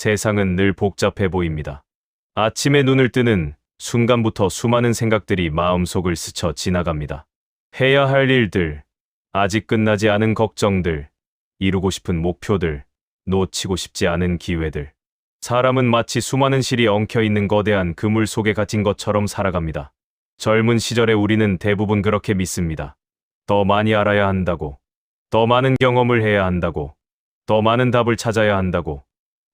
세상은 늘 복잡해 보입니다. 아침에 눈을 뜨는 순간부터 수많은 생각들이 마음속을 스쳐 지나갑니다. 해야 할 일들, 아직 끝나지 않은 걱정들, 이루고 싶은 목표들, 놓치고 싶지 않은 기회들. 사람은 마치 수많은 실이 엉켜있는 거대한 그물 속에 갇힌 것처럼 살아갑니다. 젊은 시절에 우리는 대부분 그렇게 믿습니다. 더 많이 알아야 한다고, 더 많은 경험을 해야 한다고, 더 많은 답을 찾아야 한다고.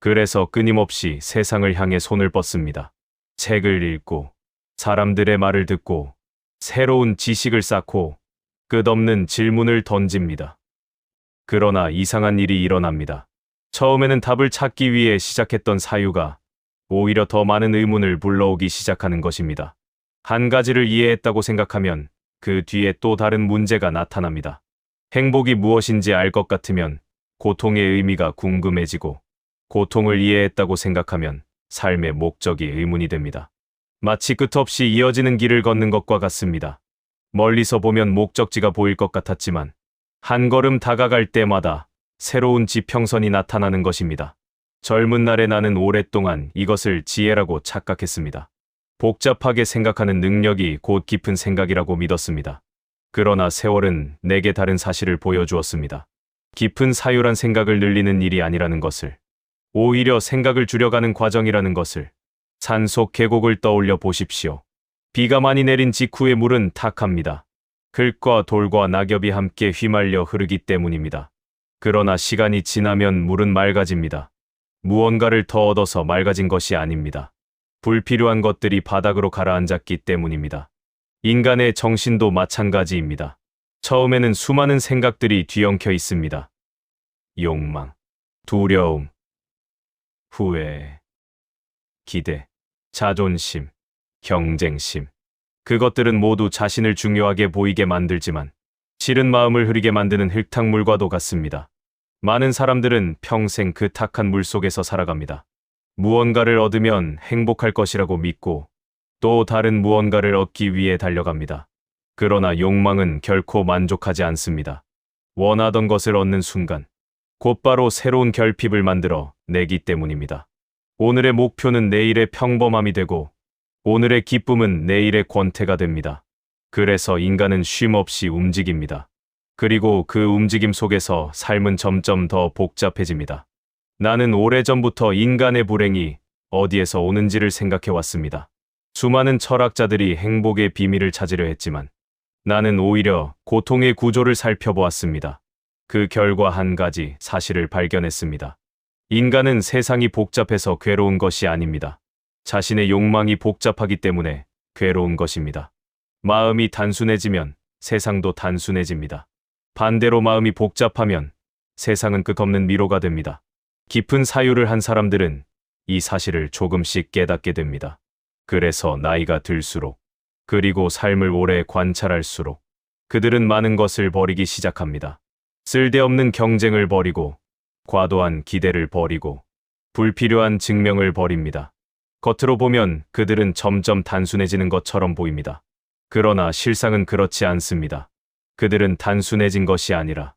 그래서 끊임없이 세상을 향해 손을 뻗습니다. 책을 읽고, 사람들의 말을 듣고, 새로운 지식을 쌓고, 끝없는 질문을 던집니다. 그러나 이상한 일이 일어납니다. 처음에는 답을 찾기 위해 시작했던 사유가 오히려 더 많은 의문을 불러오기 시작하는 것입니다. 한 가지를 이해했다고 생각하면 그 뒤에 또 다른 문제가 나타납니다. 행복이 무엇인지 알 것 같으면 고통의 의미가 궁금해지고, 고통을 이해했다고 생각하면 삶의 목적이 의문이 됩니다. 마치 끝없이 이어지는 길을 걷는 것과 같습니다. 멀리서 보면 목적지가 보일 것 같았지만 한 걸음 다가갈 때마다 새로운 지평선이 나타나는 것입니다. 젊은 날에 나는 오랫동안 이것을 지혜라고 착각했습니다. 복잡하게 생각하는 능력이 곧 깊은 생각이라고 믿었습니다. 그러나 세월은 내게 다른 사실을 보여주었습니다. 깊은 사유란 생각을 늘리는 일이 아니라는 것을, 오히려 생각을 줄여가는 과정이라는 것을. 산속 계곡을 떠올려 보십시오. 비가 많이 내린 직후의 물은 탁합니다. 글과 돌과 낙엽이 함께 휘말려 흐르기 때문입니다. 그러나 시간이 지나면 물은 맑아집니다. 무언가를 더 얻어서 맑아진 것이 아닙니다. 불필요한 것들이 바닥으로 가라앉았기 때문입니다. 인간의 정신도 마찬가지입니다. 처음에는 수많은 생각들이 뒤엉켜 있습니다. 욕망, 두려움, 후회, 기대, 자존심, 경쟁심. 그것들은 모두 자신을 중요하게 보이게 만들지만 실은 마음을 흐리게 만드는 흙탕물과도 같습니다. 많은 사람들은 평생 그 탁한 물 속에서 살아갑니다. 무언가를 얻으면 행복할 것이라고 믿고 또 다른 무언가를 얻기 위해 달려갑니다. 그러나 욕망은 결코 만족하지 않습니다. 원하던 것을 얻는 순간 곧바로 새로운 결핍을 만들어 내기 때문입니다. 오늘의 목표는 내일의 평범함이 되고 오늘의 기쁨은 내일의 권태가 됩니다. 그래서 인간은 쉼 없이 움직입니다. 그리고 그 움직임 속에서 삶은 점점 더 복잡해집니다. 나는 오래전부터 인간의 불행이 어디에서 오는지를 생각해 왔습니다. 수많은 철학자들이 행복의 비밀을 찾으려 했지만 나는 오히려 고통의 구조를 살펴보았습니다. 그 결과 한 가지 사실을 발견했습니다. 인간은 세상이 복잡해서 괴로운 것이 아닙니다. 자신의 욕망이 복잡하기 때문에 괴로운 것입니다. 마음이 단순해지면 세상도 단순해집니다. 반대로 마음이 복잡하면 세상은 끝없는 미로가 됩니다. 깊은 사유를 한 사람들은 이 사실을 조금씩 깨닫게 됩니다. 그래서 나이가 들수록, 그리고 삶을 오래 관찰할수록 그들은 많은 것을 버리기 시작합니다. 쓸데없는 경쟁을 버리고, 과도한 기대를 버리고, 불필요한 증명을 버립니다. 겉으로 보면 그들은 점점 단순해지는 것처럼 보입니다. 그러나 실상은 그렇지 않습니다. 그들은 단순해진 것이 아니라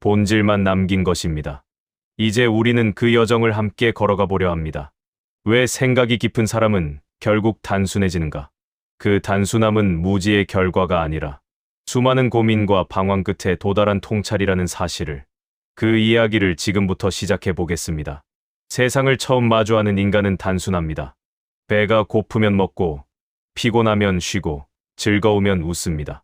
본질만 남긴 것입니다. 이제 우리는 그 여정을 함께 걸어가 보려 합니다. 왜 생각이 깊은 사람은 결국 단순해지는가? 그 단순함은 무지의 결과가 아니라 수많은 고민과 방황 끝에 도달한 통찰이라는 사실을, 그 이야기를 지금부터 시작해 보겠습니다. 세상을 처음 마주하는 인간은 단순합니다. 배가 고프면 먹고, 피곤하면 쉬고, 즐거우면 웃습니다.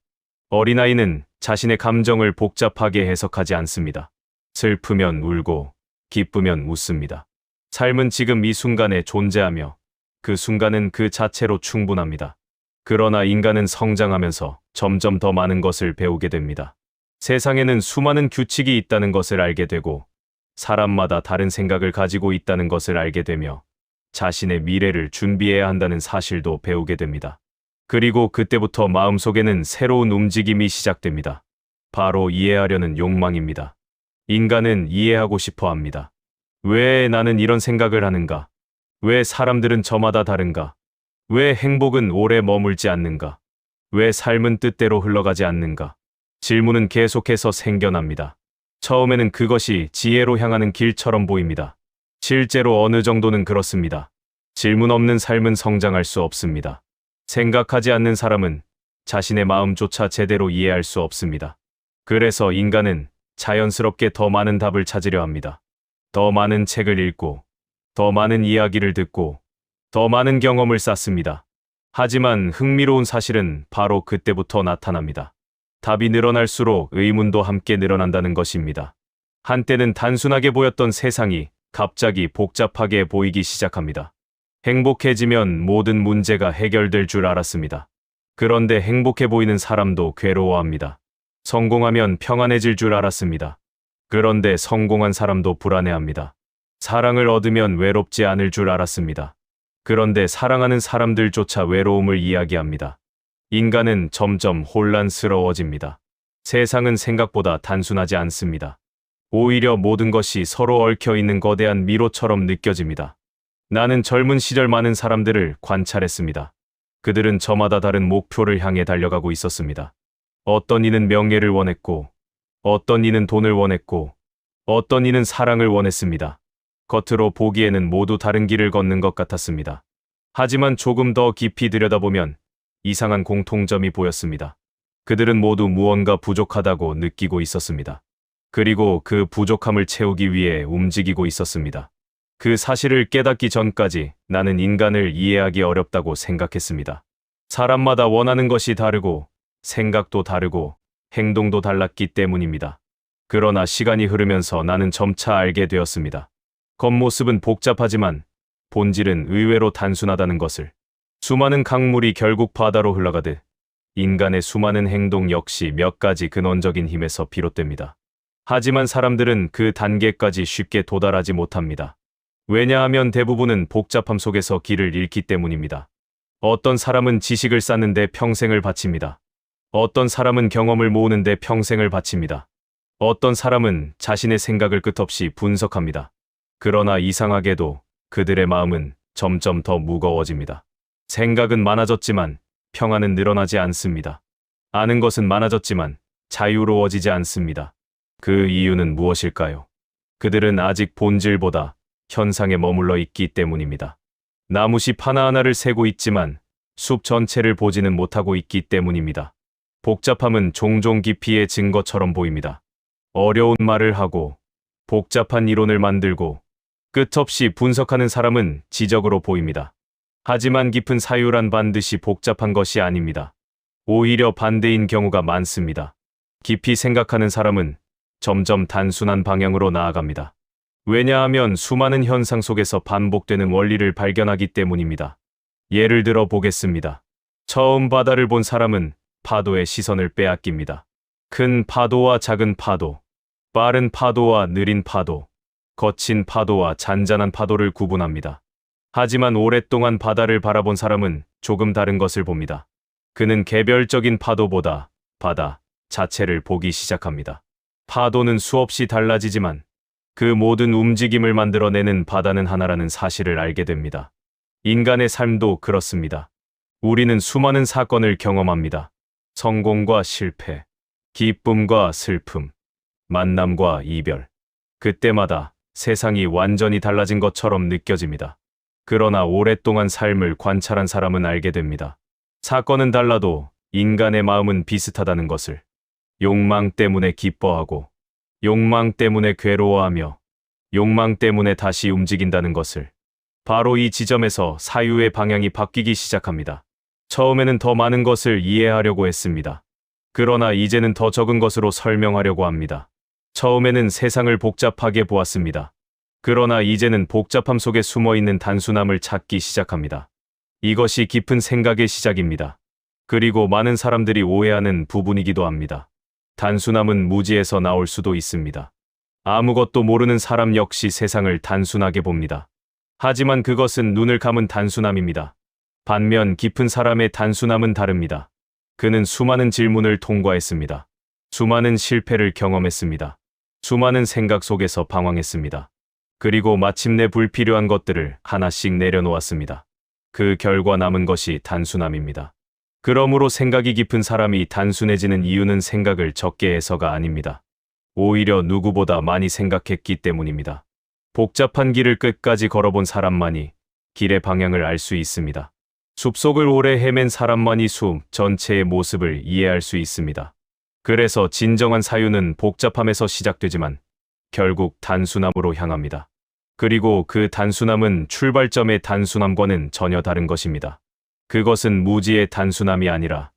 어린아이는 자신의 감정을 복잡하게 해석하지 않습니다. 슬프면 울고, 기쁘면 웃습니다. 삶은 지금 이 순간에 존재하며 그 순간은 그 자체로 충분합니다. 그러나 인간은 성장하면서 점점 더 많은 것을 배우게 됩니다. 세상에는 수많은 규칙이 있다는 것을 알게 되고, 사람마다 다른 생각을 가지고 있다는 것을 알게 되며, 자신의 미래를 준비해야 한다는 사실도 배우게 됩니다. 그리고 그때부터 마음속에는 새로운 움직임이 시작됩니다. 바로 이해하려는 욕망입니다. 인간은 이해하고 싶어 합니다. 왜 나는 이런 생각을 하는가? 왜 사람들은 저마다 다른가? 왜 행복은 오래 머물지 않는가? 왜 삶은 뜻대로 흘러가지 않는가? 질문은 계속해서 생겨납니다. 처음에는 그것이 지혜로 향하는 길처럼 보입니다. 실제로 어느 정도는 그렇습니다. 질문 없는 삶은 성장할 수 없습니다. 생각하지 않는 사람은 자신의 마음조차 제대로 이해할 수 없습니다. 그래서 인간은 자연스럽게 더 많은 답을 찾으려 합니다. 더 많은 책을 읽고, 더 많은 이야기를 듣고, 더 많은 경험을 쌓습니다. 하지만 흥미로운 사실은 바로 그때부터 나타납니다. 답이 늘어날수록 의문도 함께 늘어난다는 것입니다. 한때는 단순하게 보였던 세상이 갑자기 복잡하게 보이기 시작합니다. 행복해지면 모든 문제가 해결될 줄 알았습니다. 그런데 행복해 보이는 사람도 괴로워합니다. 성공하면 평안해질 줄 알았습니다. 그런데 성공한 사람도 불안해합니다. 사랑을 얻으면 외롭지 않을 줄 알았습니다. 그런데 사랑하는 사람들조차 외로움을 이야기합니다. 인간은 점점 혼란스러워집니다. 세상은 생각보다 단순하지 않습니다. 오히려 모든 것이 서로 얽혀 있는 거대한 미로처럼 느껴집니다. 나는 젊은 시절 많은 사람들을 관찰했습니다. 그들은 저마다 다른 목표를 향해 달려가고 있었습니다. 어떤 이는 명예를 원했고, 어떤 이는 돈을 원했고, 어떤 이는 사랑을 원했습니다. 겉으로 보기에는 모두 다른 길을 걷는 것 같았습니다. 하지만 조금 더 깊이 들여다보면 이상한 공통점이 보였습니다. 그들은 모두 무언가 부족하다고 느끼고 있었습니다. 그리고 그 부족함을 채우기 위해 움직이고 있었습니다. 그 사실을 깨닫기 전까지 나는 인간을 이해하기 어렵다고 생각했습니다. 사람마다 원하는 것이 다르고, 생각도 다르고, 행동도 달랐기 때문입니다. 그러나 시간이 흐르면서 나는 점차 알게 되었습니다. 겉모습은 복잡하지만 본질은 의외로 단순하다는 것을. 수많은 강물이 결국 바다로 흘러가듯 인간의 수많은 행동 역시 몇 가지 근원적인 힘에서 비롯됩니다. 하지만 사람들은 그 단계까지 쉽게 도달하지 못합니다. 왜냐하면 대부분은 복잡함 속에서 길을 잃기 때문입니다. 어떤 사람은 지식을 쌓는데 평생을 바칩니다. 어떤 사람은 경험을 모으는데 평생을 바칩니다. 어떤 사람은 자신의 생각을 끝없이 분석합니다. 그러나 이상하게도 그들의 마음은 점점 더 무거워집니다. 생각은 많아졌지만 평안은 늘어나지 않습니다. 아는 것은 많아졌지만 자유로워지지 않습니다. 그 이유는 무엇일까요? 그들은 아직 본질보다 현상에 머물러 있기 때문입니다. 나무숲 하나하나를 세고 있지만 숲 전체를 보지는 못하고 있기 때문입니다. 복잡함은 종종 깊이의 증거처럼 보입니다. 어려운 말을 하고 복잡한 이론을 만들고 끝없이 분석하는 사람은 지적으로 보입니다. 하지만 깊은 사유란 반드시 복잡한 것이 아닙니다. 오히려 반대인 경우가 많습니다. 깊이 생각하는 사람은 점점 단순한 방향으로 나아갑니다. 왜냐하면 수많은 현상 속에서 반복되는 원리를 발견하기 때문입니다. 예를 들어 보겠습니다. 처음 바다를 본 사람은 파도의 시선을 빼앗깁니다. 큰 파도와 작은 파도, 빠른 파도와 느린 파도, 거친 파도와 잔잔한 파도를 구분합니다. 하지만 오랫동안 바다를 바라본 사람은 조금 다른 것을 봅니다. 그는 개별적인 파도보다 바다 자체를 보기 시작합니다. 파도는 수없이 달라지지만 그 모든 움직임을 만들어내는 바다는 하나라는 사실을 알게 됩니다. 인간의 삶도 그렇습니다. 우리는 수많은 사건을 경험합니다. 성공과 실패, 기쁨과 슬픔, 만남과 이별. 그때마다 세상이 완전히 달라진 것처럼 느껴집니다. 그러나 오랫동안 삶을 관찰한 사람은 알게 됩니다. 사건은 달라도 인간의 마음은 비슷하다는 것을. 욕망 때문에 기뻐하고, 욕망 때문에 괴로워하며, 욕망 때문에 다시 움직인다는 것을. 바로 이 지점에서 사유의 방향이 바뀌기 시작합니다. 처음에는 더 많은 것을 이해하려고 했습니다. 그러나 이제는 더 적은 것으로 설명하려고 합니다. 처음에는 세상을 복잡하게 보았습니다. 그러나 이제는 복잡함 속에 숨어있는 단순함을 찾기 시작합니다. 이것이 깊은 생각의 시작입니다. 그리고 많은 사람들이 오해하는 부분이기도 합니다. 단순함은 무지에서 나올 수도 있습니다. 아무것도 모르는 사람 역시 세상을 단순하게 봅니다. 하지만 그것은 눈을 감은 단순함입니다. 반면 깊은 사람의 단순함은 다릅니다. 그는 수많은 질문을 통과했습니다. 수많은 실패를 경험했습니다. 수많은 생각 속에서 방황했습니다. 그리고 마침내 불필요한 것들을 하나씩 내려놓았습니다. 그 결과 남은 것이 단순함입니다. 그러므로 생각이 깊은 사람이 단순해지는 이유는 생각을 적게 해서가 아닙니다. 오히려 누구보다 많이 생각했기 때문입니다. 복잡한 길을 끝까지 걸어본 사람만이 길의 방향을 알 수 있습니다. 숲속을 오래 헤맨 사람만이 숲 전체의 모습을 이해할 수 있습니다. 그래서 진정한 사유는 복잡함에서 시작되지만 결국 단순함으로 향합니다. 그리고 그 단순함은 출발점의 단순함과는 전혀 다른 것입니다. 그것은 무지의 단순함이 아니라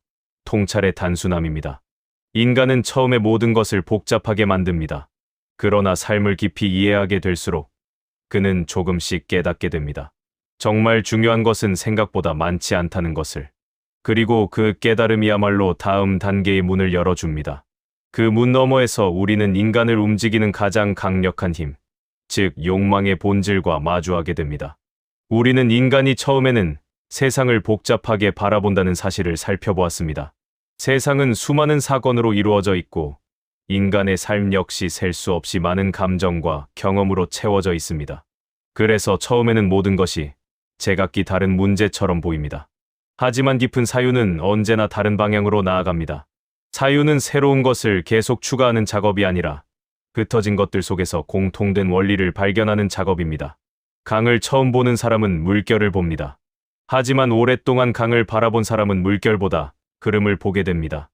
통찰의 단순함입니다. 인간은 처음에 모든 것을 복잡하게 만듭니다. 그러나 삶을 깊이 이해하게 될수록 그는 조금씩 깨닫게 됩니다. 정말 중요한 것은 생각보다 많지 않다는 것을. 그리고 그 깨달음이야말로 다음 단계의 문을 열어줍니다. 그 문 너머에서 우리는 인간을 움직이는 가장 강력한 힘, 즉 욕망의 본질과 마주하게 됩니다. 우리는 인간이 처음에는 세상을 복잡하게 바라본다는 사실을 살펴보았습니다. 세상은 수많은 사건으로 이루어져 있고 인간의 삶 역시 셀 수 없이 많은 감정과 경험으로 채워져 있습니다. 그래서 처음에는 모든 것이 제각기 다른 문제처럼 보입니다. 하지만 깊은 사유는 언제나 다른 방향으로 나아갑니다. 사유는 새로운 것을 계속 추가하는 작업이 아니라 흩어진 것들 속에서 공통된 원리를 발견하는 작업입니다. 강을 처음 보는 사람은 물결을 봅니다. 하지만 오랫동안 강을 바라본 사람은 물결보다 흐름을 보게 됩니다.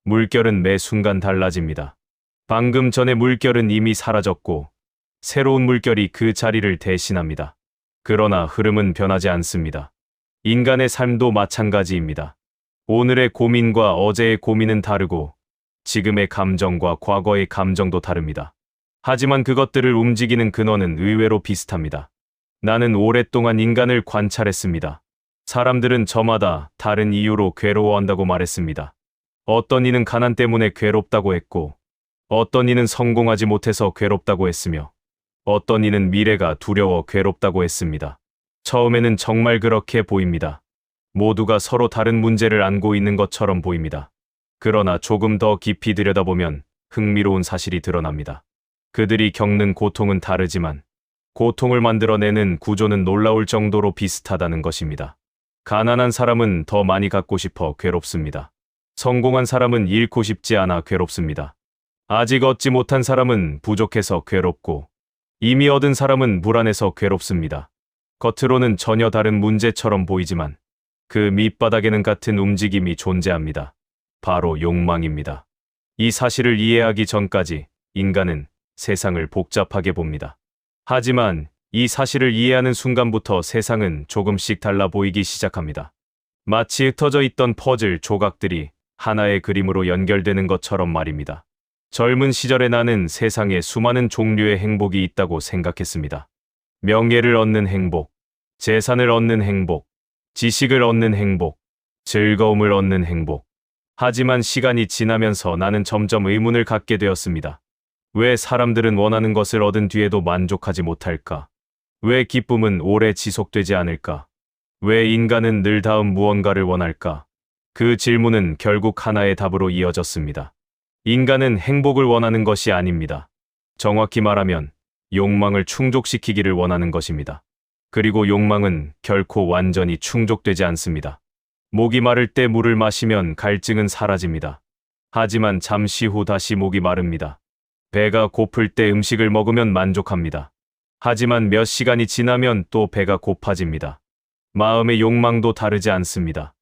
물결은 매 순간 달라집니다. 방금 전의 물결은 이미 사라졌고 새로운 물결이 그 자리를 대신합니다. 그러나 흐름은 변하지 않습니다. 인간의 삶도 마찬가지입니다. 오늘의 고민과 어제의 고민은 다르고 지금의 감정과 과거의 감정도 다릅니다. 하지만 그것들을 움직이는 근원은 의외로 비슷합니다. 나는 오랫동안 인간을 관찰했습니다. 사람들은 저마다 다른 이유로 괴로워한다고 말했습니다. 어떤 이는 가난 때문에 괴롭다고 했고, 어떤 이는 성공하지 못해서 괴롭다고 했으며, 어떤 이는 미래가 두려워 괴롭다고 했습니다. 처음에는 정말 그렇게 보입니다. 모두가 서로 다른 문제를 안고 있는 것처럼 보입니다. 그러나 조금 더 깊이 들여다보면 흥미로운 사실이 드러납니다. 그들이 겪는 고통은 다르지만 고통을 만들어내는 구조는 놀라울 정도로 비슷하다는 것입니다. 가난한 사람은 더 많이 갖고 싶어 괴롭습니다. 성공한 사람은 잃고 싶지 않아 괴롭습니다. 아직 얻지 못한 사람은 부족해서 괴롭고 이미 얻은 사람은 불안해서 괴롭습니다. 겉으로는 전혀 다른 문제처럼 보이지만 그 밑바닥에는 같은 움직임이 존재합니다. 바로 욕망입니다. 이 사실을 이해하기 전까지 인간은 세상을 복잡하게 봅니다. 하지만 이 사실을 이해하는 순간부터 세상은 조금씩 달라 보이기 시작합니다. 마치 흩어져 있던 퍼즐 조각들이 하나의 그림으로 연결되는 것처럼 말입니다. 젊은 시절에 나는 세상에 수많은 종류의 행복이 있다고 생각했습니다. 명예를 얻는 행복, 재산을 얻는 행복, 지식을 얻는 행복, 즐거움을 얻는 행복. 하지만 시간이 지나면서 나는 점점 의문을 갖게 되었습니다. 왜 사람들은 원하는 것을 얻은 뒤에도 만족하지 못할까? 왜 기쁨은 오래 지속되지 않을까? 왜 인간은 늘 다음 무언가를 원할까? 그 질문은 결국 하나의 답으로 이어졌습니다. 인간은 행복을 원하는 것이 아닙니다. 정확히 말하면 욕망을 충족시키기를 원하는 것입니다. 그리고 욕망은 결코 완전히 충족되지 않습니다. 목이 마를 때 물을 마시면 갈증은 사라집니다. 하지만 잠시 후 다시 목이 마릅니다. 배가 고플 때 음식을 먹으면 만족합니다. 하지만 몇 시간이 지나면 또 배가 고파집니다. 마음의 욕망도 다르지 않습니다.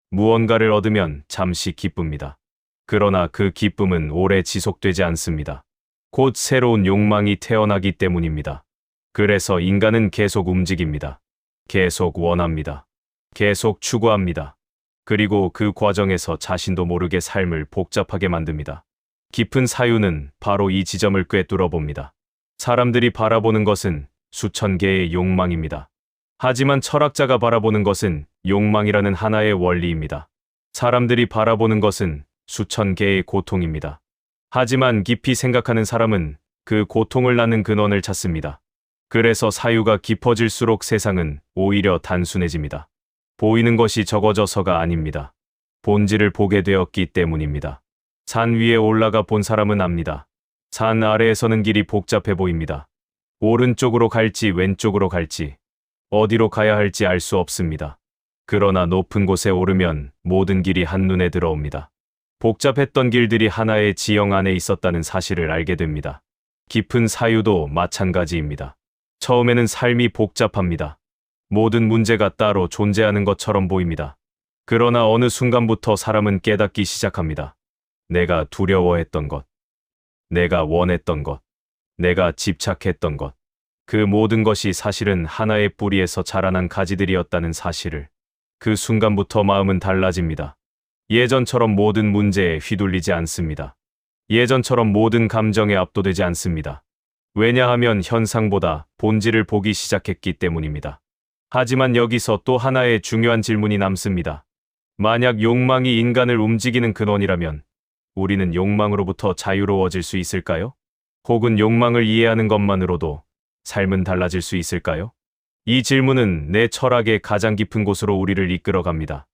무언가를 얻으면 잠시 기쁩니다. 그러나 그 기쁨은 오래 지속되지 않습니다. 곧 새로운 욕망이 태어나기 때문입니다. 그래서 인간은 계속 움직입니다. 계속 원합니다. 계속 추구합니다. 그리고 그 과정에서 자신도 모르게 삶을 복잡하게 만듭니다. 깊은 사유는 바로 이 지점을 꿰뚫어 봅니다. 사람들이 바라보는 것은 수천 개의 욕망입니다. 하지만 철학자가 바라보는 것은 욕망이라는 하나의 원리입니다. 사람들이 바라보는 것은 수천 개의 고통입니다. 하지만 깊이 생각하는 사람은 그 고통을 낳는 근원을 찾습니다. 그래서 사유가 깊어질수록 세상은 오히려 단순해집니다. 보이는 것이 적어져서가 아닙니다. 본질을 보게 되었기 때문입니다. 산 위에 올라가 본 사람은 압니다. 산 아래에서는 길이 복잡해 보입니다. 오른쪽으로 갈지 왼쪽으로 갈지 어디로 가야 할지 알 수 없습니다. 그러나 높은 곳에 오르면 모든 길이 한눈에 들어옵니다. 복잡했던 길들이 하나의 지형 안에 있었다는 사실을 알게 됩니다. 깊은 사유도 마찬가지입니다. 처음에는 삶이 복잡합니다. 모든 문제가 따로 존재하는 것처럼 보입니다. 그러나 어느 순간부터 사람은 깨닫기 시작합니다. 내가 두려워했던 것, 내가 원했던 것, 내가 집착했던 것, 그 모든 것이 사실은 하나의 뿌리에서 자라난 가지들이었다는 사실을. 그 순간부터 마음은 달라집니다. 예전처럼 모든 문제에 휘둘리지 않습니다. 예전처럼 모든 감정에 압도되지 않습니다. 왜냐하면 현상보다 본질을 보기 시작했기 때문입니다. 하지만 여기서 또 하나의 중요한 질문이 남습니다. 만약 욕망이 인간을 움직이는 근원이라면 우리는 욕망으로부터 자유로워질 수 있을까요? 혹은 욕망을 이해하는 것만으로도 삶은 달라질 수 있을까요? 이 질문은 내 철학의 가장 깊은 곳으로 우리를 이끌어 갑니다.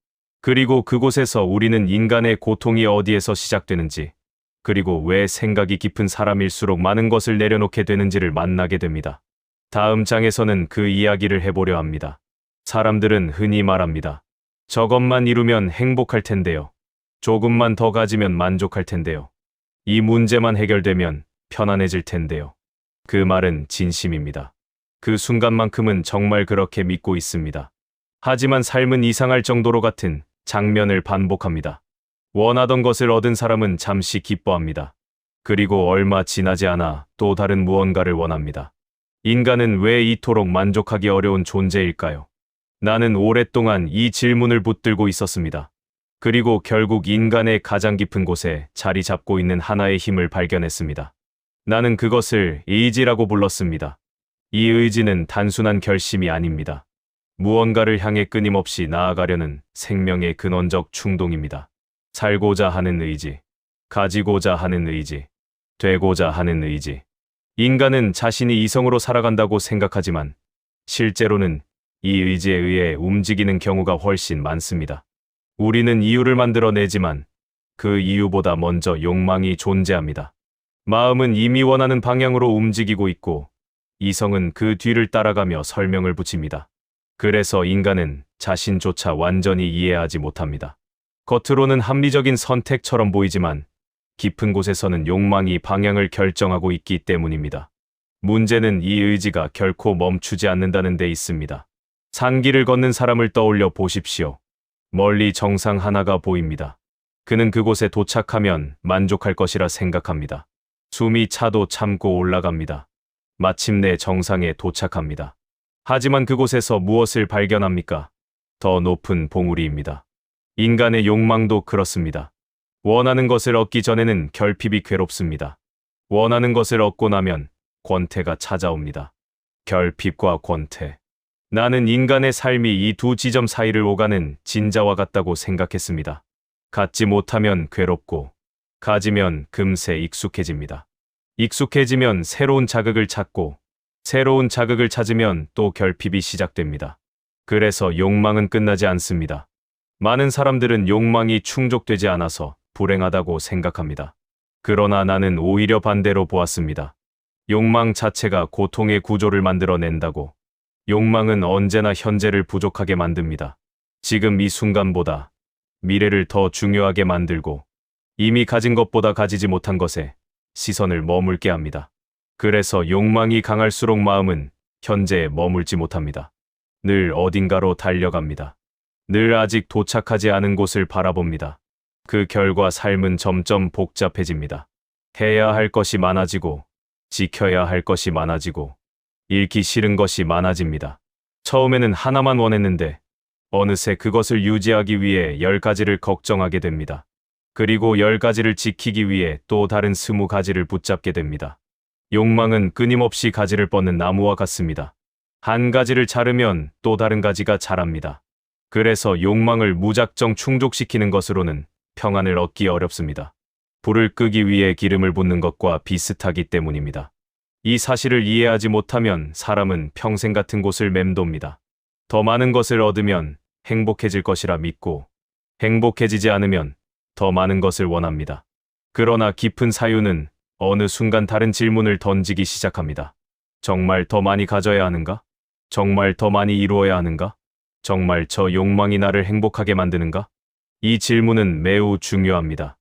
그리고 그곳에서 우리는 인간의 고통이 어디에서 시작되는지, 그리고 왜 생각이 깊은 사람일수록 많은 것을 내려놓게 되는지를 만나게 됩니다. 다음 장에서는 그 이야기를 해보려 합니다. 사람들은 흔히 말합니다. 저것만 이루면 행복할 텐데요. 조금만 더 가지면 만족할 텐데요. 이 문제만 해결되면 편안해질 텐데요. 그 말은 진심입니다. 그 순간만큼은 정말 그렇게 믿고 있습니다. 하지만 삶은 이상할 정도로 같은 장면을 반복합니다. 원하던 것을 얻은 사람은 잠시 기뻐합니다. 그리고 얼마 지나지 않아 또 다른 무언가를 원합니다. 인간은 왜 이토록 만족하기 어려운 존재일까요? 나는 오랫동안 이 질문을 붙들고 있었습니다. 그리고 결국 인간의 가장 깊은 곳에 자리 잡고 있는 하나의 힘을 발견했습니다. 나는 그것을 의지라고 불렀습니다. 이 의지는 단순한 결심이 아닙니다. 무언가를 향해 끊임없이 나아가려는 생명의 근원적 충동입니다. 살고자 하는 의지, 가지고자 하는 의지, 되고자 하는 의지. 인간은 자신이 이성으로 살아간다고 생각하지만 실제로는 이 의지에 의해 움직이는 경우가 훨씬 많습니다. 우리는 이유를 만들어내지만 그 이유보다 먼저 욕망이 존재합니다. 마음은 이미 원하는 방향으로 움직이고 있고 이성은 그 뒤를 따라가며 설명을 붙입니다. 그래서 인간은 자신조차 완전히 이해하지 못합니다. 겉으로는 합리적인 선택처럼 보이지만 깊은 곳에서는 욕망이 방향을 결정하고 있기 때문입니다. 문제는 이 의지가 결코 멈추지 않는다는 데 있습니다. 산길을 걷는 사람을 떠올려 보십시오. 멀리 정상 하나가 보입니다. 그는 그곳에 도착하면 만족할 것이라 생각합니다. 숨이 차도 참고 올라갑니다. 마침내 정상에 도착합니다. 하지만 그곳에서 무엇을 발견합니까? 더 높은 봉우리입니다. 인간의 욕망도 그렇습니다. 원하는 것을 얻기 전에는 결핍이 괴롭습니다. 원하는 것을 얻고 나면 권태가 찾아옵니다. 결핍과 권태. 나는 인간의 삶이 이 두 지점 사이를 오가는 진자와 같다고 생각했습니다. 갖지 못하면 괴롭고, 가지면 금세 익숙해집니다. 익숙해지면 새로운 자극을 찾고, 새로운 자극을 찾으면 또 결핍이 시작됩니다. 그래서 욕망은 끝나지 않습니다. 많은 사람들은 욕망이 충족되지 않아서 불행하다고 생각합니다. 그러나 나는 오히려 반대로 보았습니다. 욕망 자체가 고통의 구조를 만들어낸다고. 욕망은 언제나 현재를 부족하게 만듭니다. 지금 이 순간보다 미래를 더 중요하게 만들고 이미 가진 것보다 가지지 못한 것에 시선을 머물게 합니다. 그래서 욕망이 강할수록 마음은 현재에 머물지 못합니다. 늘 어딘가로 달려갑니다. 늘 아직 도착하지 않은 곳을 바라봅니다. 그 결과 삶은 점점 복잡해집니다. 해야 할 것이 많아지고, 지켜야 할 것이 많아지고, 잃기 싫은 것이 많아집니다. 처음에는 하나만 원했는데, 어느새 그것을 유지하기 위해 10가지를 걱정하게 됩니다. 그리고 10가지를 지키기 위해 또 다른 20가지를 붙잡게 됩니다. 욕망은 끊임없이 가지를 뻗는 나무와 같습니다. 한 가지를 자르면 또 다른 가지가 자랍니다. 그래서 욕망을 무작정 충족시키는 것으로는 평안을 얻기 어렵습니다. 불을 끄기 위해 기름을 붓는 것과 비슷하기 때문입니다. 이 사실을 이해하지 못하면 사람은 평생 같은 곳을 맴돕니다. 더 많은 것을 얻으면 행복해질 것이라 믿고 행복해지지 않으면 더 많은 것을 원합니다. 그러나 깊은 사유는 어느 순간 다른 질문을 던지기 시작합니다. 정말 더 많이 가져야 하는가? 정말 더 많이 이루어야 하는가? 정말 저 욕망이 나를 행복하게 만드는가? 이 질문은 매우 중요합니다.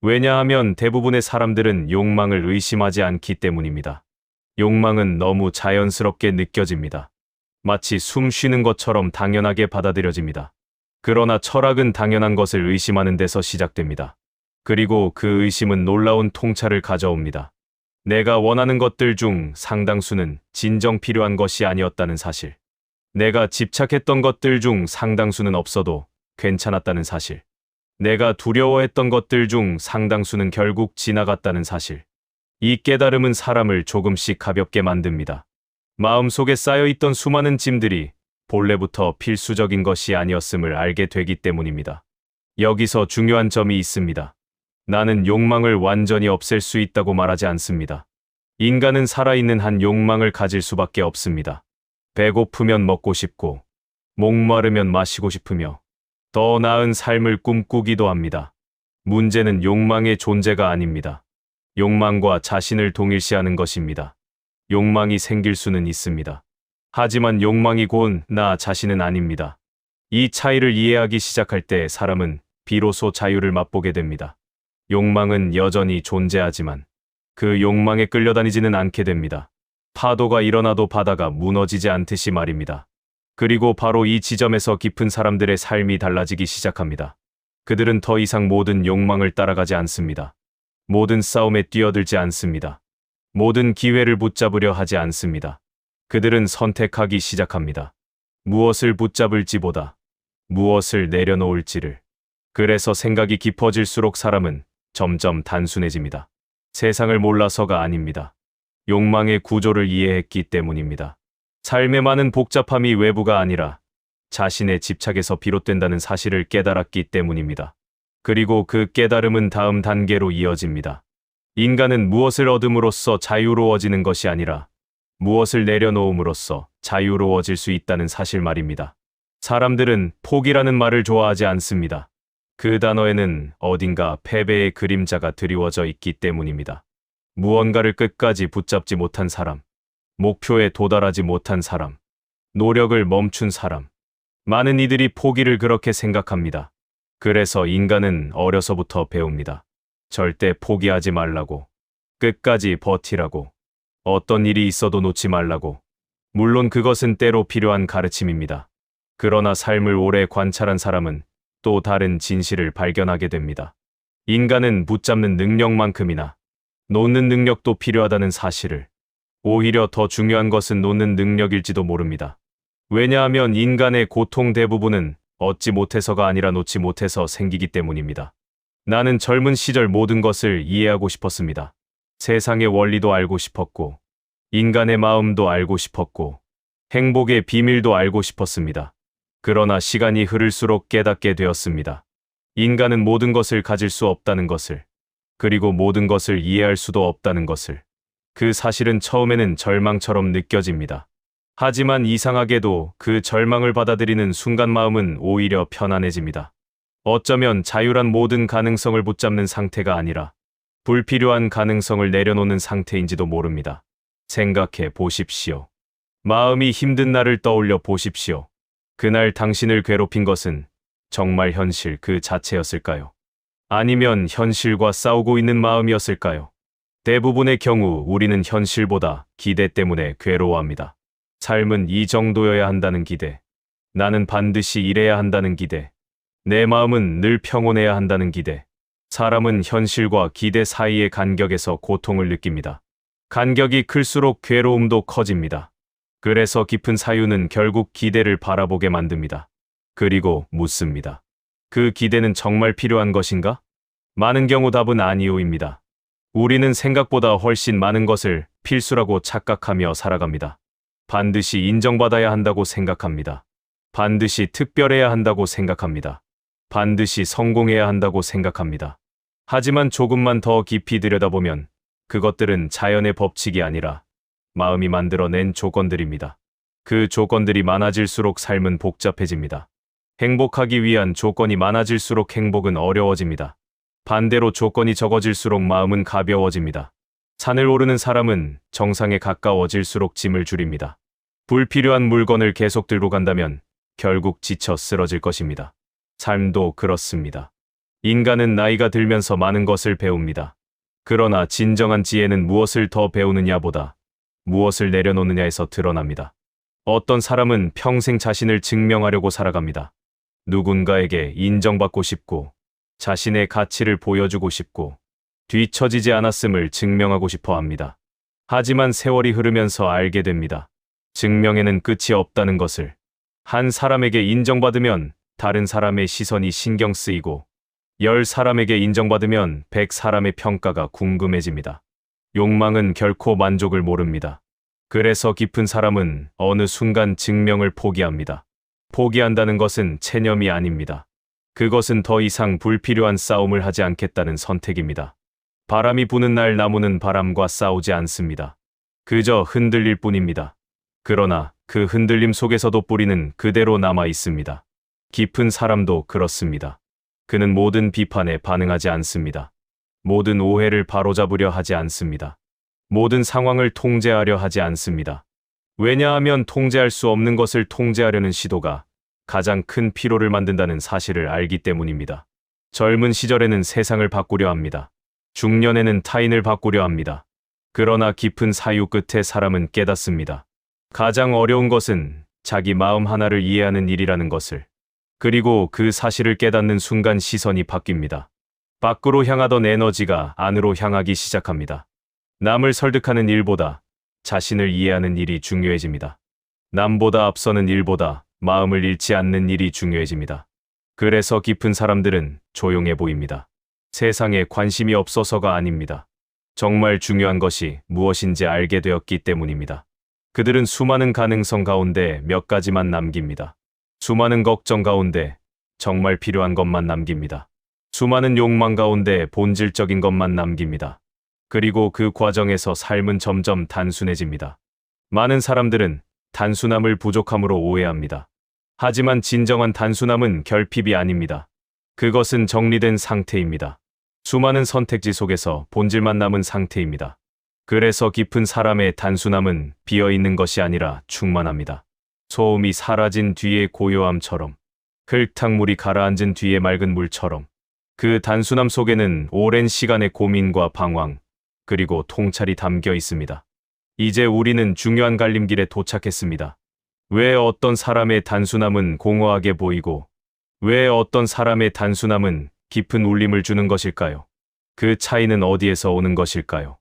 왜냐하면 대부분의 사람들은 욕망을 의심하지 않기 때문입니다. 욕망은 너무 자연스럽게 느껴집니다. 마치 숨 쉬는 것처럼 당연하게 받아들여집니다. 그러나 철학은 당연한 것을 의심하는 데서 시작됩니다. 그리고 그 의심은 놀라운 통찰을 가져옵니다. 내가 원하는 것들 중 상당수는 진정 필요한 것이 아니었다는 사실. 내가 집착했던 것들 중 상당수는 없어도 괜찮았다는 사실. 내가 두려워했던 것들 중 상당수는 결국 지나갔다는 사실. 이 깨달음은 사람을 조금씩 가볍게 만듭니다. 마음속에 쌓여있던 수많은 짐들이 본래부터 필수적인 것이 아니었음을 알게 되기 때문입니다. 여기서 중요한 점이 있습니다. 나는 욕망을 완전히 없앨 수 있다고 말하지 않습니다. 인간은 살아있는 한 욕망을 가질 수밖에 없습니다. 배고프면 먹고 싶고, 목마르면 마시고 싶으며, 더 나은 삶을 꿈꾸기도 합니다. 문제는 욕망의 존재가 아닙니다. 욕망과 자신을 동일시하는 것입니다. 욕망이 생길 수는 있습니다. 하지만 욕망이 곧 나 자신은 아닙니다. 이 차이를 이해하기 시작할 때 사람은 비로소 자유를 맛보게 됩니다. 욕망은 여전히 존재하지만 그 욕망에 끌려다니지는 않게 됩니다. 파도가 일어나도 바다가 무너지지 않듯이 말입니다. 그리고 바로 이 지점에서 깊은 사람들의 삶이 달라지기 시작합니다. 그들은 더 이상 모든 욕망을 따라가지 않습니다. 모든 싸움에 뛰어들지 않습니다. 모든 기회를 붙잡으려 하지 않습니다. 그들은 선택하기 시작합니다. 무엇을 붙잡을지보다 무엇을 내려놓을지를. 그래서 생각이 깊어질수록 사람은 점점 단순해집니다. 세상을 몰라서가 아닙니다. 욕망의 구조를 이해했기 때문입니다. 삶의 많은 복잡함이 외부가 아니라 자신의 집착에서 비롯된다는 사실을 깨달았기 때문입니다. 그리고 그 깨달음은 다음 단계로 이어집니다. 인간은 무엇을 얻음으로써 자유로워지는 것이 아니라 무엇을 내려놓음으로써 자유로워질 수 있다는 사실 말입니다. 사람들은 포기라는 말을 좋아하지 않습니다. 그 단어에는 어딘가 패배의 그림자가 드리워져 있기 때문입니다. 무언가를 끝까지 붙잡지 못한 사람, 목표에 도달하지 못한 사람, 노력을 멈춘 사람. 많은 이들이 포기를 그렇게 생각합니다. 그래서 인간은 어려서부터 배웁니다. 절대 포기하지 말라고, 끝까지 버티라고, 어떤 일이 있어도 놓지 말라고. 물론 그것은 때로 필요한 가르침입니다. 그러나 삶을 오래 관찰한 사람은 또 다른 진실을 발견하게 됩니다. 인간은 붙잡는 능력만큼이나 놓는 능력도 필요하다는 사실을. 오히려 더 중요한 것은 놓는 능력일지도 모릅니다. 왜냐하면 인간의 고통 대부분은 얻지 못해서가 아니라 놓지 못해서 생기기 때문입니다. 나는 젊은 시절 모든 것을 이해하고 싶었습니다. 세상의 원리도 알고 싶었고, 인간의 마음도 알고 싶었고, 행복의 비밀도 알고 싶었습니다. 그러나 시간이 흐를수록 깨닫게 되었습니다. 인간은 모든 것을 가질 수 없다는 것을, 그리고 모든 것을 이해할 수도 없다는 것을. 그 사실은 처음에는 절망처럼 느껴집니다. 하지만 이상하게도 그 절망을 받아들이는 순간 마음은 오히려 편안해집니다. 어쩌면 자유란 모든 가능성을 붙잡는 상태가 아니라 불필요한 가능성을 내려놓는 상태인지도 모릅니다. 생각해 보십시오. 마음이 힘든 날을 떠올려 보십시오. 그날 당신을 괴롭힌 것은 정말 현실 그 자체였을까요? 아니면 현실과 싸우고 있는 마음이었을까요? 대부분의 경우 우리는 현실보다 기대 때문에 괴로워합니다. 삶은 이 정도여야 한다는 기대, 나는 반드시 이래야 한다는 기대, 내 마음은 늘 평온해야 한다는 기대. 사람은 현실과 기대 사이의 간격에서 고통을 느낍니다. 간격이 클수록 괴로움도 커집니다. 그래서 깊은 사유는 결국 기대를 바라보게 만듭니다. 그리고 묻습니다. 그 기대는 정말 필요한 것인가? 많은 경우 답은 아니오입니다. 우리는 생각보다 훨씬 많은 것을 필수라고 착각하며 살아갑니다. 반드시 인정받아야 한다고 생각합니다. 반드시 특별해야 한다고 생각합니다. 반드시 성공해야 한다고 생각합니다. 하지만 조금만 더 깊이 들여다보면 그것들은 자연의 법칙이 아니라 마음이 만들어낸 조건들입니다. 그 조건들이 많아질수록 삶은 복잡해집니다. 행복하기 위한 조건이 많아질수록 행복은 어려워집니다. 반대로 조건이 적어질수록 마음은 가벼워집니다. 산을 오르는 사람은 정상에 가까워질수록 짐을 줄입니다. 불필요한 물건을 계속 들고 간다면 결국 지쳐 쓰러질 것입니다. 삶도 그렇습니다. 인간은 나이가 들면서 많은 것을 배웁니다. 그러나 진정한 지혜는 무엇을 더 배우느냐보다 무엇을 내려놓느냐에서 드러납니다. 어떤 사람은 평생 자신을 증명하려고 살아갑니다. 누군가에게 인정받고 싶고, 자신의 가치를 보여주고 싶고, 뒤처지지 않았음을 증명하고 싶어 합니다. 하지만 세월이 흐르면서 알게 됩니다. 증명에는 끝이 없다는 것을. 한 사람에게 인정받으면 다른 사람의 시선이 신경 쓰이고, 10사람에게 인정받으면 100사람의 평가가 궁금해집니다. 욕망은 결코 만족을 모릅니다. 그래서 깊은 사람은 어느 순간 증명을 포기합니다. 포기한다는 것은 체념이 아닙니다. 그것은 더 이상 불필요한 싸움을 하지 않겠다는 선택입니다. 바람이 부는 날 나무는 바람과 싸우지 않습니다. 그저 흔들릴 뿐입니다. 그러나 그 흔들림 속에서도 뿌리는 그대로 남아 있습니다. 깊은 사람도 그렇습니다. 그는 모든 비판에 반응하지 않습니다. 모든 오해를 바로잡으려 하지 않습니다. 모든 상황을 통제하려 하지 않습니다. 왜냐하면 통제할 수 없는 것을 통제하려는 시도가 가장 큰 피로를 만든다는 사실을 알기 때문입니다. 젊은 시절에는 세상을 바꾸려 합니다. 중년에는 타인을 바꾸려 합니다. 그러나 깊은 사유 끝에 사람은 깨닫습니다. 가장 어려운 것은 자기 마음 하나를 이해하는 일이라는 것을. 그리고 그 사실을 깨닫는 순간 시선이 바뀝니다. 밖으로 향하던 에너지가 안으로 향하기 시작합니다. 남을 설득하는 일보다 자신을 이해하는 일이 중요해집니다. 남보다 앞서는 일보다 마음을 잃지 않는 일이 중요해집니다. 그래서 깊은 사람들은 조용해 보입니다. 세상에 관심이 없어서가 아닙니다. 정말 중요한 것이 무엇인지 알게 되었기 때문입니다. 그들은 수많은 가능성 가운데 몇 가지만 남깁니다. 수많은 걱정 가운데 정말 필요한 것만 남깁니다. 수많은 욕망 가운데 본질적인 것만 남깁니다. 그리고 그 과정에서 삶은 점점 단순해집니다. 많은 사람들은 단순함을 부족함으로 오해합니다. 하지만 진정한 단순함은 결핍이 아닙니다. 그것은 정리된 상태입니다. 수많은 선택지 속에서 본질만 남은 상태입니다. 그래서 깊은 사람의 단순함은 비어있는 것이 아니라 충만합니다. 소음이 사라진 뒤의 고요함처럼, 흙탕물이 가라앉은 뒤의 맑은 물처럼, 그 단순함 속에는 오랜 시간의 고민과 방황, 그리고 통찰이 담겨 있습니다. 이제 우리는 중요한 갈림길에 도착했습니다. 왜 어떤 사람의 단순함은 공허하게 보이고, 왜 어떤 사람의 단순함은 깊은 울림을 주는 것일까요? 그 차이는 어디에서 오는 것일까요?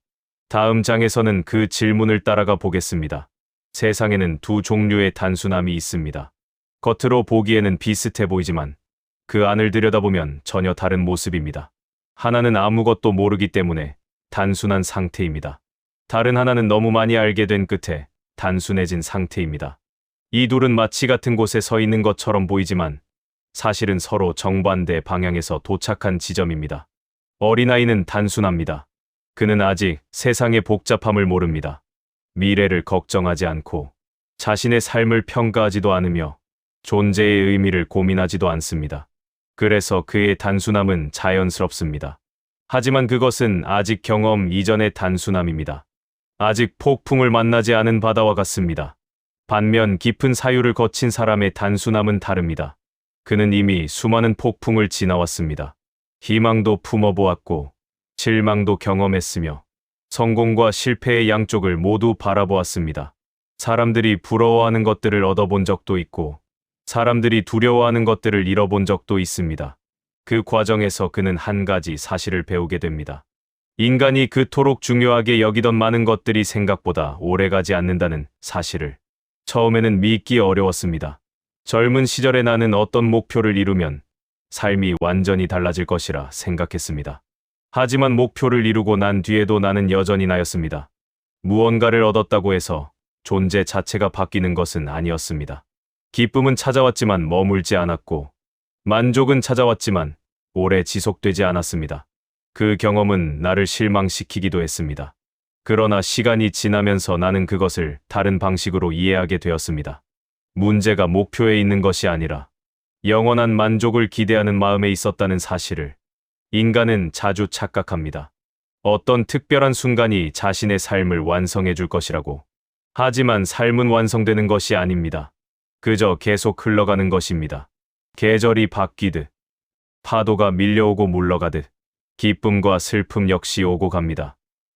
다음 장에서는 그 질문을 따라가 보겠습니다. 세상에는 두 종류의 단순함이 있습니다. 겉으로 보기에는 비슷해 보이지만 그 안을 들여다보면 전혀 다른 모습입니다. 하나는 아무것도 모르기 때문에 단순한 상태입니다. 다른 하나는 너무 많이 알게 된 끝에 단순해진 상태입니다. 이 둘은 마치 같은 곳에 서 있는 것처럼 보이지만 사실은 서로 정반대 방향에서 도착한 지점입니다. 어린아이는 단순합니다. 그는 아직 세상의 복잡함을 모릅니다. 미래를 걱정하지 않고 자신의 삶을 평가하지도 않으며 존재의 의미를 고민하지도 않습니다. 그래서 그의 단순함은 자연스럽습니다. 하지만 그것은 아직 경험 이전의 단순함입니다. 아직 폭풍을 만나지 않은 바다와 같습니다. 반면 깊은 사유를 거친 사람의 단순함은 다릅니다. 그는 이미 수많은 폭풍을 지나왔습니다. 희망도 품어보았고 실망도 경험했으며 성공과 실패의 양쪽을 모두 바라보았습니다. 사람들이 부러워하는 것들을 얻어본 적도 있고 사람들이 두려워하는 것들을 잃어본 적도 있습니다. 그 과정에서 그는 한 가지 사실을 배우게 됩니다. 인간이 그토록 중요하게 여기던 많은 것들이 생각보다 오래가지 않는다는 사실을. 처음에는 믿기 어려웠습니다. 젊은 시절에 나는 어떤 목표를 이루면 삶이 완전히 달라질 것이라 생각했습니다. 하지만 목표를 이루고 난 뒤에도 나는 여전히 나였습니다. 무언가를 얻었다고 해서 존재 자체가 바뀌는 것은 아니었습니다. 기쁨은 찾아왔지만 머물지 않았고 만족은 찾아왔지만 오래 지속되지 않았습니다. 그 경험은 나를 실망시키기도 했습니다. 그러나 시간이 지나면서 나는 그것을 다른 방식으로 이해하게 되었습니다. 문제가 목표에 있는 것이 아니라 영원한 만족을 기대하는 마음에 있었다는 사실을. 인간은 자주 착각합니다. 어떤 특별한 순간이 자신의 삶을 완성해 줄 것이라고. 하지만 삶은 완성되는 것이 아닙니다. 그저 계속 흘러가는 것입니다. 계절이 바뀌듯, 파도가 밀려오고 물러가듯, 기쁨과 슬픔 역시 오고 갑니다.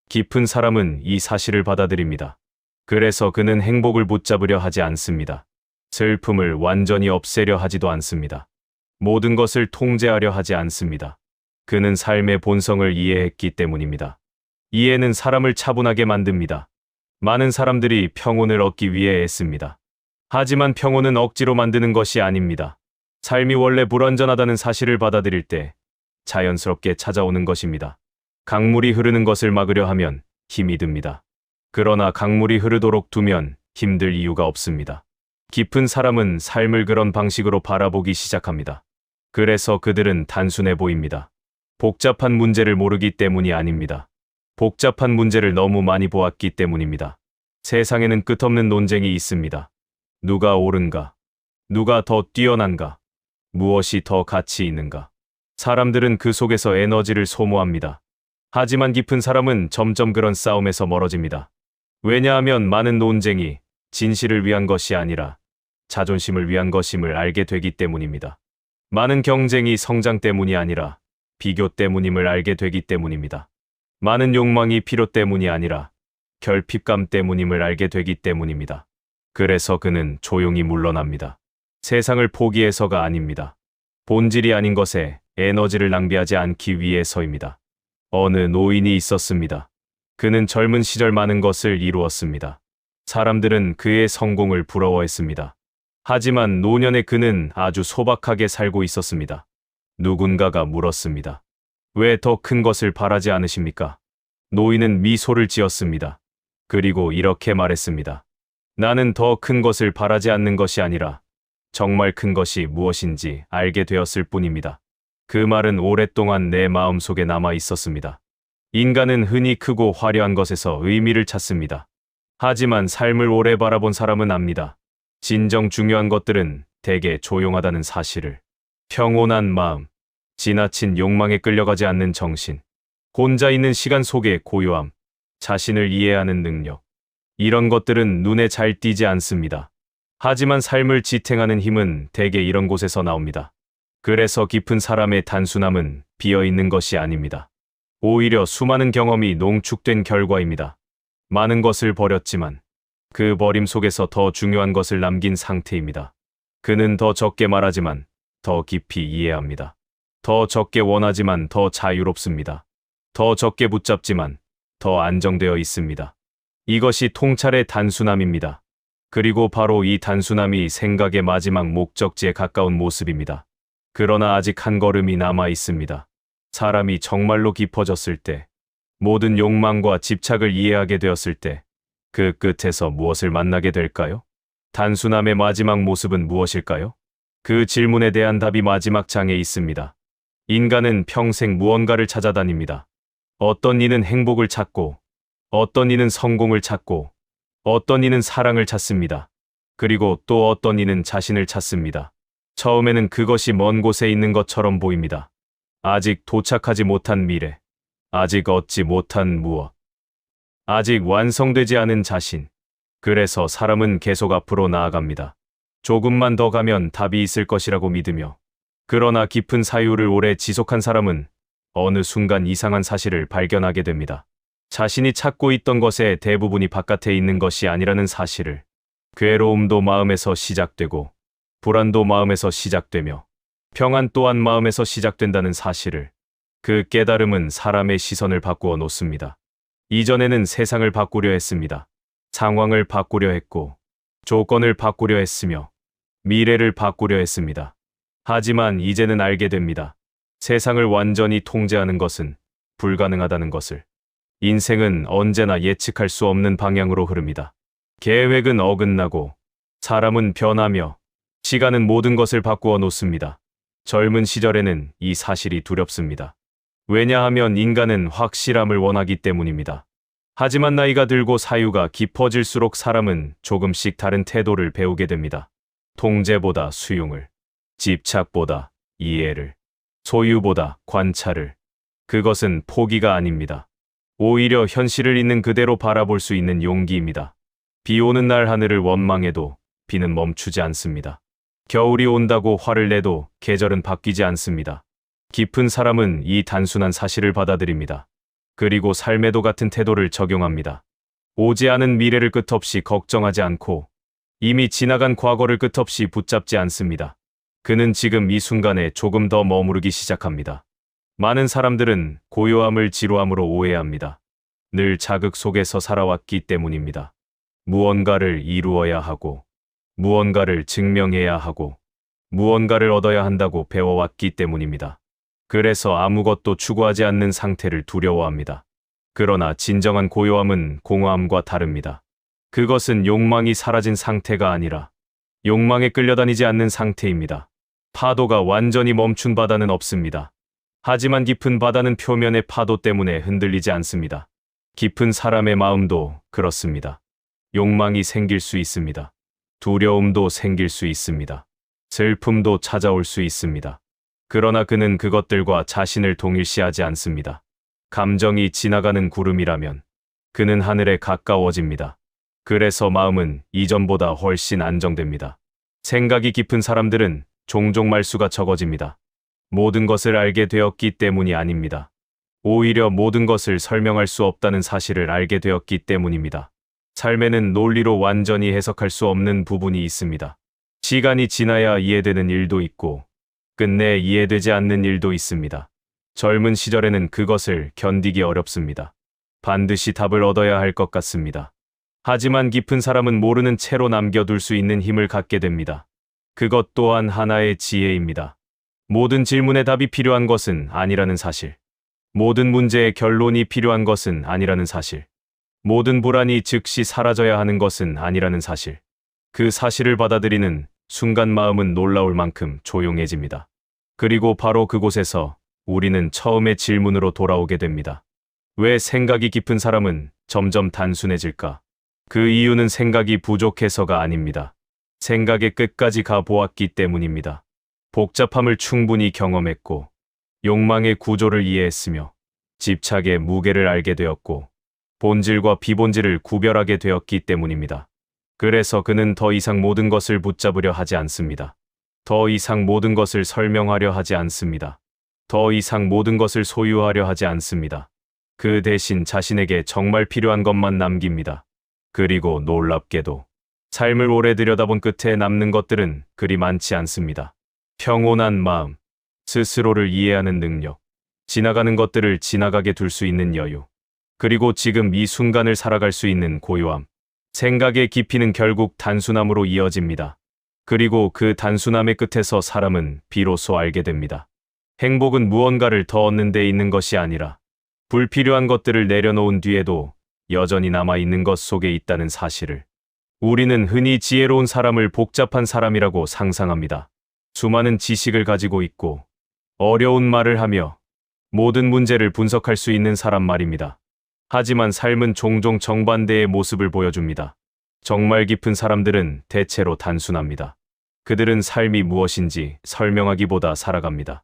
깊은 사람은 이 사실을 받아들입니다. 그래서 그는 행복을 붙잡으려 하지 않습니다. 슬픔을 완전히 없애려 하지도 않습니다. 모든 것을 통제하려 하지 않습니다. 그는 삶의 본성을 이해했기 때문입니다. 이해는 사람을 차분하게 만듭니다. 많은 사람들이 평온을 얻기 위해 애씁니다. 하지만 평온은 억지로 만드는 것이 아닙니다. 삶이 원래 불완전하다는 사실을 받아들일 때 자연스럽게 찾아오는 것입니다. 강물이 흐르는 것을 막으려 하면 힘이 듭니다. 그러나 강물이 흐르도록 두면 힘들 이유가 없습니다. 깊은 사람은 삶을 그런 방식으로 바라보기 시작합니다. 그래서 그들은 단순해 보입니다. 복잡한 문제를 모르기 때문이 아닙니다. 복잡한 문제를 너무 많이 보았기 때문입니다. 세상에는 끝없는 논쟁이 있습니다. 누가 옳은가? 누가 더 뛰어난가? 무엇이 더 가치 있는가? 사람들은 그 속에서 에너지를 소모합니다. 하지만 깊은 사람은 점점 그런 싸움에서 멀어집니다. 왜냐하면 많은 논쟁이 진실을 위한 것이 아니라 자존심을 위한 것임을 알게 되기 때문입니다. 많은 경쟁이 성장 때문이 아니라 비교 때문임을 알게 되기 때문입니다. 많은 욕망이 필요 때문이 아니라 결핍감 때문임을 알게 되기 때문입니다. 그래서 그는 조용히 물러납니다. 세상을 포기해서가 아닙니다. 본질이 아닌 것에 에너지를 낭비하지 않기 위해서입니다. 어느 노인이 있었습니다. 그는 젊은 시절 많은 것을 이루었습니다. 사람들은 그의 성공을 부러워했습니다. 하지만 노년의 그는 아주 소박하게 살고 있었습니다. 누군가가 물었습니다. 왜 더 큰 것을 바라지 않으십니까? 노인은 미소를 지었습니다. 그리고 이렇게 말했습니다. 나는 더 큰 것을 바라지 않는 것이 아니라 정말 큰 것이 무엇인지 알게 되었을 뿐입니다. 그 말은 오랫동안 내 마음속에 남아 있었습니다. 인간은 흔히 크고 화려한 것에서 의미를 찾습니다. 하지만 삶을 오래 바라본 사람은 압니다. 진정 중요한 것들은 대개 조용하다는 사실을. 평온한 마음, 지나친 욕망에 끌려가지 않는 정신, 혼자 있는 시간 속의 고요함, 자신을 이해하는 능력. 이런 것들은 눈에 잘 띄지 않습니다. 하지만 삶을 지탱하는 힘은 대개 이런 곳에서 나옵니다. 그래서 깊은 사람의 단순함은 비어있는 것이 아닙니다. 오히려 수많은 경험이 농축된 결과입니다. 많은 것을 버렸지만 그 버림 속에서 더 중요한 것을 남긴 상태입니다. 그는 더 적게 말하지만 더 깊이 이해합니다. 더 적게 원하지만 더 자유롭습니다. 더 적게 붙잡지만 더 안정되어 있습니다. 이것이 통찰의 단순함입니다. 그리고 바로 이 단순함이 생각의 마지막 목적지에 가까운 모습입니다. 그러나 아직 한 걸음이 남아 있습니다. 사람이 정말로 깊어졌을 때, 모든 욕망과 집착을 이해하게 되었을 때, 그 끝에서 무엇을 만나게 될까요? 단순함의 마지막 모습은 무엇일까요? 그 질문에 대한 답이 마지막 장에 있습니다. 인간은 평생 무언가를 찾아다닙니다. 어떤 이는 행복을 찾고, 어떤 이는 성공을 찾고, 어떤 이는 사랑을 찾습니다. 그리고 또 어떤 이는 자신을 찾습니다. 처음에는 그것이 먼 곳에 있는 것처럼 보입니다. 아직 도착하지 못한 미래, 아직 얻지 못한 무엇, 아직 완성되지 않은 자신. 그래서 사람은 계속 앞으로 나아갑니다. 조금만 더 가면 답이 있을 것이라고 믿으며. 그러나 깊은 사유를 오래 지속한 사람은 어느 순간 이상한 사실을 발견하게 됩니다. 자신이 찾고 있던 것의 대부분이 바깥에 있는 것이 아니라는 사실을. 괴로움도 마음에서 시작되고, 불안도 마음에서 시작되며, 평안 또한 마음에서 시작된다는 사실을. 그 깨달음은 사람의 시선을 바꾸어 놓습니다. 이전에는 세상을 바꾸려 했습니다. 상황을 바꾸려 했고, 조건을 바꾸려 했으며, 미래를 바꾸려 했습니다. 하지만 이제는 알게 됩니다. 세상을 완전히 통제하는 것은 불가능하다는 것을. 인생은 언제나 예측할 수 없는 방향으로 흐릅니다. 계획은 어긋나고, 사람은 변하며, 시간은 모든 것을 바꾸어 놓습니다. 젊은 시절에는 이 사실이 두렵습니다. 왜냐하면 인간은 확실함을 원하기 때문입니다. 하지만 나이가 들고 사유가 깊어질수록 사람은 조금씩 다른 태도를 배우게 됩니다. 통제보다 수용을, 집착보다 이해를, 소유보다 관찰을. 그것은 포기가 아닙니다. 오히려 현실을 있는 그대로 바라볼 수 있는 용기입니다. 비 오는 날 하늘을 원망해도 비는 멈추지 않습니다. 겨울이 온다고 화를 내도 계절은 바뀌지 않습니다. 깊은 사람은 이 단순한 사실을 받아들입니다. 그리고 삶에도 같은 태도를 적용합니다. 오지 않은 미래를 끝없이 걱정하지 않고 이미 지나간 과거를 끝없이 붙잡지 않습니다. 그는 지금 이 순간에 조금 더 머무르기 시작합니다. 많은 사람들은 고요함을 지루함으로 오해합니다. 늘 자극 속에서 살아왔기 때문입니다. 무언가를 이루어야 하고, 무언가를 증명해야 하고, 무언가를 얻어야 한다고 배워왔기 때문입니다. 그래서 아무것도 추구하지 않는 상태를 두려워합니다. 그러나 진정한 고요함은 공허함과 다릅니다. 그것은 욕망이 사라진 상태가 아니라 욕망에 끌려다니지 않는 상태입니다. 파도가 완전히 멈춘 바다는 없습니다. 하지만 깊은 바다는 표면의 파도 때문에 흔들리지 않습니다. 깊은 사람의 마음도 그렇습니다. 욕망이 생길 수 있습니다. 두려움도 생길 수 있습니다. 슬픔도 찾아올 수 있습니다. 그러나 그는 그것들과 자신을 동일시하지 않습니다. 감정이 지나가는 구름이라면 그는 하늘에 가까워집니다. 그래서 마음은 이전보다 훨씬 안정됩니다. 생각이 깊은 사람들은 종종 말수가 적어집니다. 모든 것을 알게 되었기 때문이 아닙니다. 오히려 모든 것을 설명할 수 없다는 사실을 알게 되었기 때문입니다. 삶에는 논리로 완전히 해석할 수 없는 부분이 있습니다. 시간이 지나야 이해되는 일도 있고 끝내 이해되지 않는 일도 있습니다. 젊은 시절에는 그것을 견디기 어렵습니다. 반드시 답을 얻어야 할 것 같습니다. 하지만 깊은 사람은 모르는 채로 남겨둘 수 있는 힘을 갖게 됩니다. 그것 또한 하나의 지혜입니다. 모든 질문에 답이 필요한 것은 아니라는 사실. 모든 문제의 결론이 필요한 것은 아니라는 사실. 모든 불안이 즉시 사라져야 하는 것은 아니라는 사실. 그 사실을 받아들이는 순간 마음은 놀라울 만큼 조용해집니다. 그리고 바로 그곳에서 우리는 처음의 질문으로 돌아오게 됩니다. 왜 생각이 깊은 사람은 점점 단순해질까? 그 이유는 생각이 부족해서가 아닙니다. 생각의 끝까지 가보았기 때문입니다. 복잡함을 충분히 경험했고, 욕망의 구조를 이해했으며, 집착의 무게를 알게 되었고, 본질과 비본질을 구별하게 되었기 때문입니다. 그래서 그는 더 이상 모든 것을 붙잡으려 하지 않습니다. 더 이상 모든 것을 설명하려 하지 않습니다. 더 이상 모든 것을 소유하려 하지 않습니다. 그 대신 자신에게 정말 필요한 것만 남깁니다. 그리고 놀랍게도 삶을 오래 들여다본 끝에 남는 것들은 그리 많지 않습니다. 평온한 마음, 스스로를 이해하는 능력, 지나가는 것들을 지나가게 둘 수 있는 여유, 그리고 지금 이 순간을 살아갈 수 있는 고요함. 생각의 깊이는 결국 단순함으로 이어집니다. 그리고 그 단순함의 끝에서 사람은 비로소 알게 됩니다. 행복은 무언가를 더 얻는 데 있는 것이 아니라 불필요한 것들을 내려놓은 뒤에도 여전히 남아있는 것 속에 있다는 사실을. 우리는 흔히 지혜로운 사람을 복잡한 사람이라고 상상합니다. 수많은 지식을 가지고 있고 어려운 말을 하며 모든 문제를 분석할 수 있는 사람 말입니다. 하지만 삶은 종종 정반대의 모습을 보여줍니다. 정말 깊은 사람들은 대체로 단순합니다. 그들은 삶이 무엇인지 설명하기보다 살아갑니다.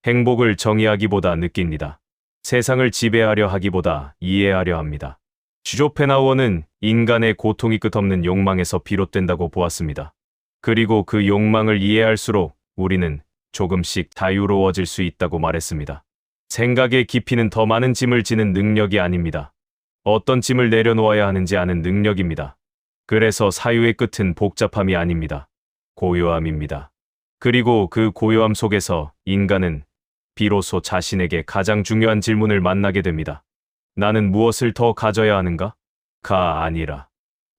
행복을 정의하기보다 느낍니다. 세상을 지배하려 하기보다 이해하려 합니다. 쇼펜하우어는 인간의 고통이 끝없는 욕망에서 비롯된다고 보았습니다. 그리고 그 욕망을 이해할수록 우리는 조금씩 자유로워질 수 있다고 말했습니다. 생각의 깊이는 더 많은 짐을 지는 능력이 아닙니다. 어떤 짐을 내려놓아야 하는지 아는 능력입니다. 그래서 사유의 끝은 복잡함이 아닙니다. 고요함입니다. 그리고 그 고요함 속에서 인간은 비로소 자신에게 가장 중요한 질문을 만나게 됩니다. 나는 무엇을 더 가져야 하는가? 가 아니라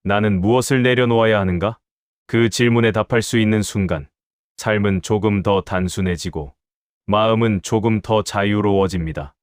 나는 무엇을 내려놓아야 하는가? 그 질문에 답할 수 있는 순간 삶은 조금 더 단순해지고 마음은 조금 더 자유로워집니다.